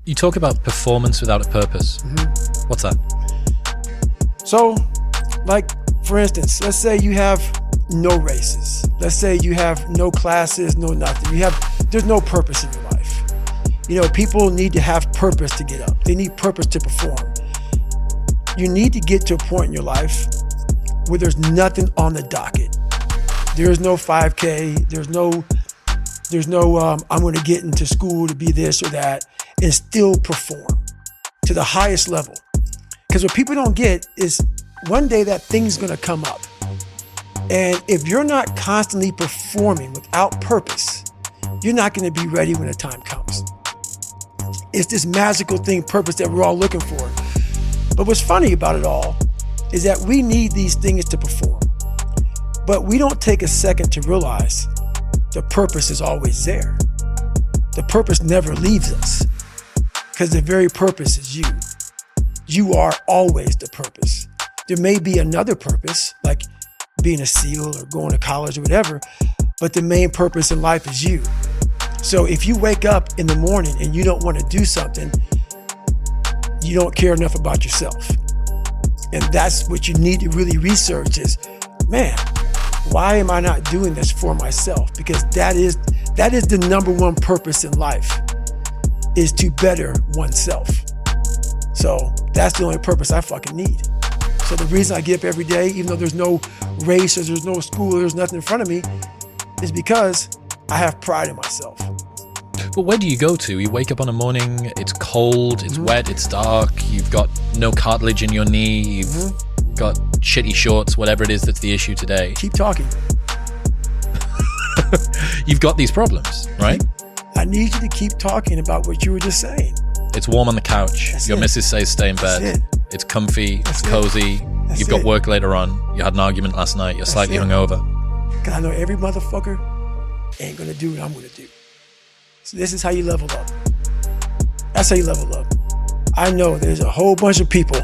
You talk about performance without a purpose. Mm-hmm. What's that? So, like, for instance, let's say you have no races. Let's say you have no classes, no nothing. There's no purpose in your life. You know, people need to have purpose to get up. They need purpose to perform. You need to get to a point in your life where there's nothing on the docket. There's no 5K. There's no I'm going to get into school to be this or that and still perform to the highest level. Because what people don't get is one day that thing's going to come up. And if you're not constantly performing without purpose, you're not going to be ready when the time comes. It's this magical thing, purpose, that we're all looking for. But what's funny about it all is that we need these things to perform. But we don't take a second to realize the purpose is always there. The purpose never leaves us because the very purpose is you. You are always the purpose. There may be another purpose, like being a SEAL or going to college or whatever, but the main purpose in life is you. So if you wake up in the morning and you don't want to do something, you don't care enough about yourself. And that's what you need to really research is, man, why am I not doing this for myself? Because that is the number one purpose in life, is to better oneself. So that's the only purpose I fucking need. So the reason I get up every day, even though there's no race or there's no school, or there's nothing in front of me, is because I have pride in myself. But where do you go to? You wake up on a morning, it's cold, it's wet, it's dark, you've got no cartilage in your knee, you've got shitty shorts, whatever it is that's the issue today. Keep talking. You've got these problems, right? I need you to keep talking about what you were just saying. It's warm on the couch. That's Your it. missus says stay in bed. That's it. It's comfy, That's it's it. cozy. That's You've got it. work later on. You had an argument last night. You're slightly it. hungover. Because I know every motherfucker ain't gonna do what I'm gonna do. So this is how you level up. That's how you level up. I know there's a whole bunch of people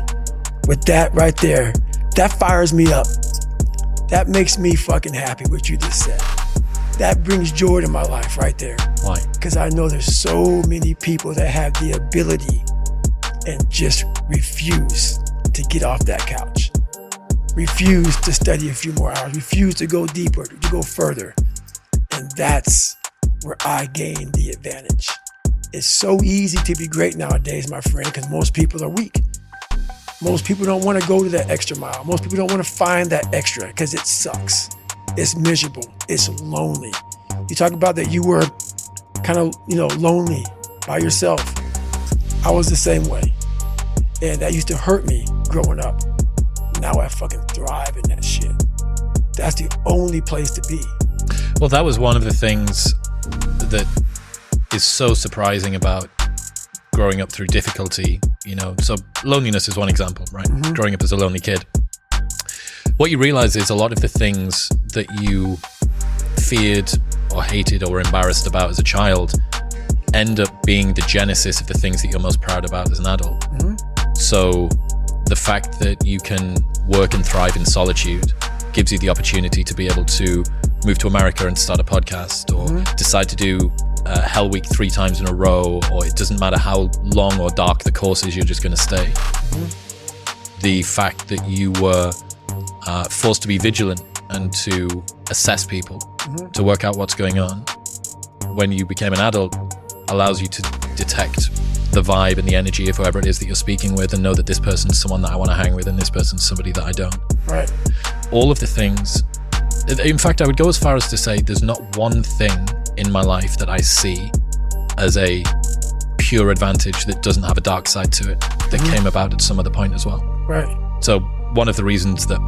with that right there. That fires me up. That makes me fucking happy what you just said. That brings joy to my life right there. Why? Because I know there's so many people that have the ability and just refuse to get off that couch. Refuse to study a few more hours. Refuse to go deeper, to go further. And that's where I gain the advantage. It's so easy to be great nowadays, my friend, because most people are weak. Most people don't want to go to that extra mile. Most people don't want to find that extra because it sucks. It's miserable. It's lonely. You talk about that you were kind of, lonely by yourself. I was the same way. And that used to hurt me growing up. Now I fucking thrive in that shit. That's the only place to be. Well, that was one of the things that is so surprising about growing up through difficulty, So loneliness is one example, right? Growing up as a lonely kid. What you realize is a lot of the things that you feared or hated or embarrassed about as a child end up being the genesis of the things that you're most proud about as an adult. So the fact that you can work and thrive in solitude gives you the opportunity to be able to move to America and start a podcast, or decide to do Hell Week 3 times in a row, or it doesn't matter how long or dark the course is, you're just going to stay. The fact that you were forced to be vigilant and to assess people, to work out what's going on when you became an adult, allows you to detect the vibe and the energy of whoever it is that you're speaking with, and know that this person's someone that I want to hang with and this person's somebody that I don't. Right. All of the things. In fact, I would go as far as to say there's not one thing in my life that I see as a pure advantage that doesn't have a dark side to it that came about at some other point as well. Right. So one of the reasons that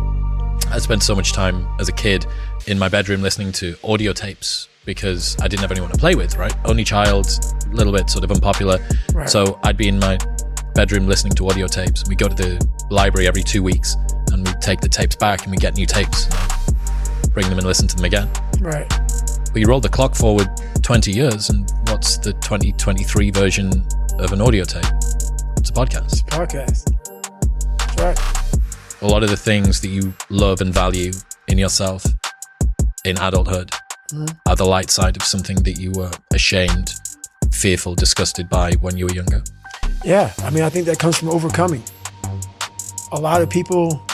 I spent so much time as a kid in my bedroom listening to audio tapes, because I didn't have anyone to play with, right? Only child, a little bit sort of unpopular. Right. So I'd be in my bedroom listening to audio tapes. We go to the library every 2 weeks and we take the tapes back and we get new tapes, bring them and listen to them again. Right. But you roll the clock forward 20 years and what's the 2023 version of an audio tape? It's a podcast. Podcast. That's right. A lot of the things that you love and value in yourself in adulthood are the light side of something that you were ashamed, fearful, disgusted by when you were younger. Yeah, I mean, I think that comes from overcoming. A lot of people,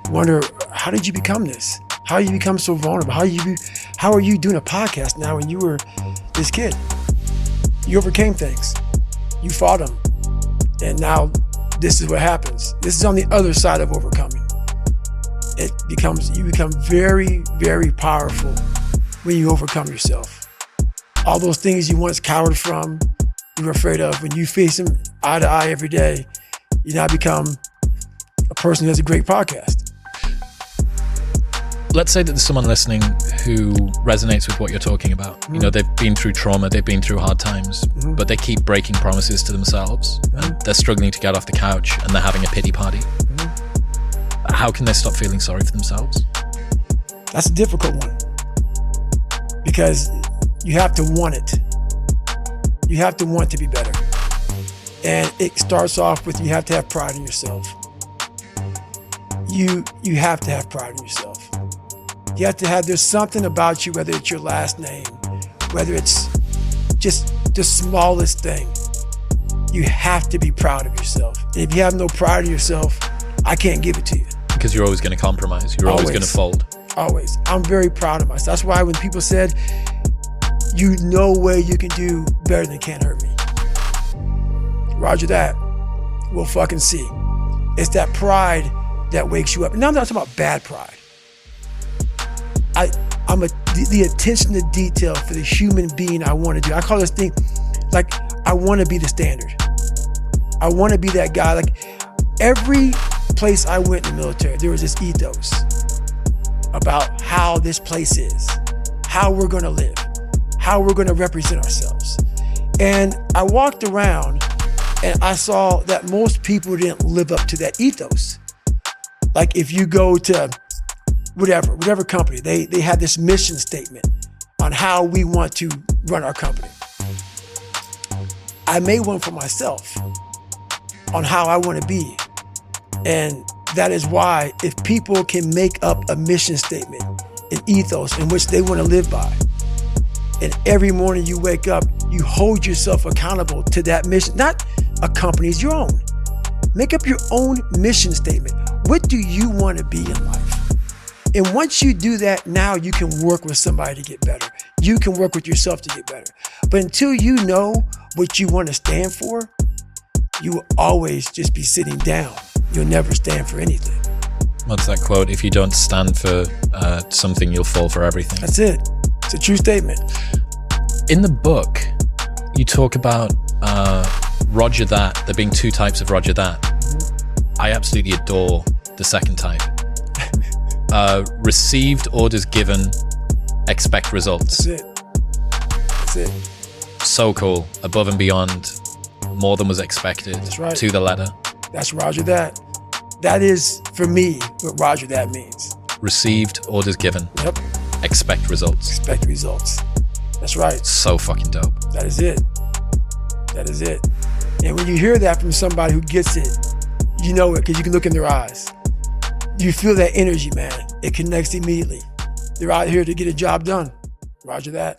wonder, how did you become this? How you become so vulnerable? How are you doing a podcast now when you were this kid? You overcame things. You fought them. And now this is what happens. This is on the other side of overcoming. You become very, very powerful when you overcome yourself. All those things you once cowered from, you were afraid of, when you face them eye to eye every day, you now become a person who has a great podcast. Let's say that there's someone listening who resonates with what you're talking about. Mm-hmm. They've been through trauma, they've been through hard times, Mm-hmm. but they keep breaking promises to themselves, and they're struggling to get off the couch, and they're having a pity party. Mm-hmm. How can they stop feeling sorry for themselves? That's a difficult one, because you have to want it. You have to want to be better. And it starts off with, you have to have pride in yourself. You have to have pride in yourself. You have to have, there's something about you, whether it's your last name, whether it's just the smallest thing, you have to be proud of yourself. And if you have no pride in yourself, I can't give it to you. Because you're always going to compromise. You're always going to fold. Always. I'm very proud of myself. That's why when people said, you know way you can do better than Can't Hurt Me. Roger that. We'll fucking see. It's that pride that wakes you up. And now I'm not talking about bad pride. I'm the attention to detail for the human being I want to do. I call this thing, like, I want to be the standard. I want to be that guy. Like, every place I went in the military, there was this ethos about how this place is, how we're going to live, how we're going to represent ourselves. And I walked around and I saw that most people didn't live up to that ethos. Like, if you go to whatever company, they had this mission statement on how we want to run our company. I made one for myself on how I want to be. And that is why, if people can make up a mission statement, an ethos in which they want to live by, and every morning you wake up, you hold yourself accountable to that mission, not a company's, your own. Make up your own mission statement. What do you want to be in life? And once you do that, now you can work with somebody to get better. You can work with yourself to get better. But until you know what you want to stand for, you will always just be sitting down. You'll never stand for anything. What's that quote? If you don't stand for something, you'll fall for everything. That's it. It's a true statement. In the book, you talk about Roger that, there being two types of Roger that. Mm-hmm. I absolutely adore the second type. Received, orders given, expect results. That's it. That's it. So cool. Above and beyond, more than was expected. That's right. To the letter. That's Roger that. That is, for me, what Roger that means. Received, orders given. Yep. Expect results. Expect results. That's right. So fucking dope. That is it. That is it. And when you hear that from somebody who gets it, you know it because you can look in their eyes. You feel that energy, man. It connects immediately. They're out here to get a job done. Roger that.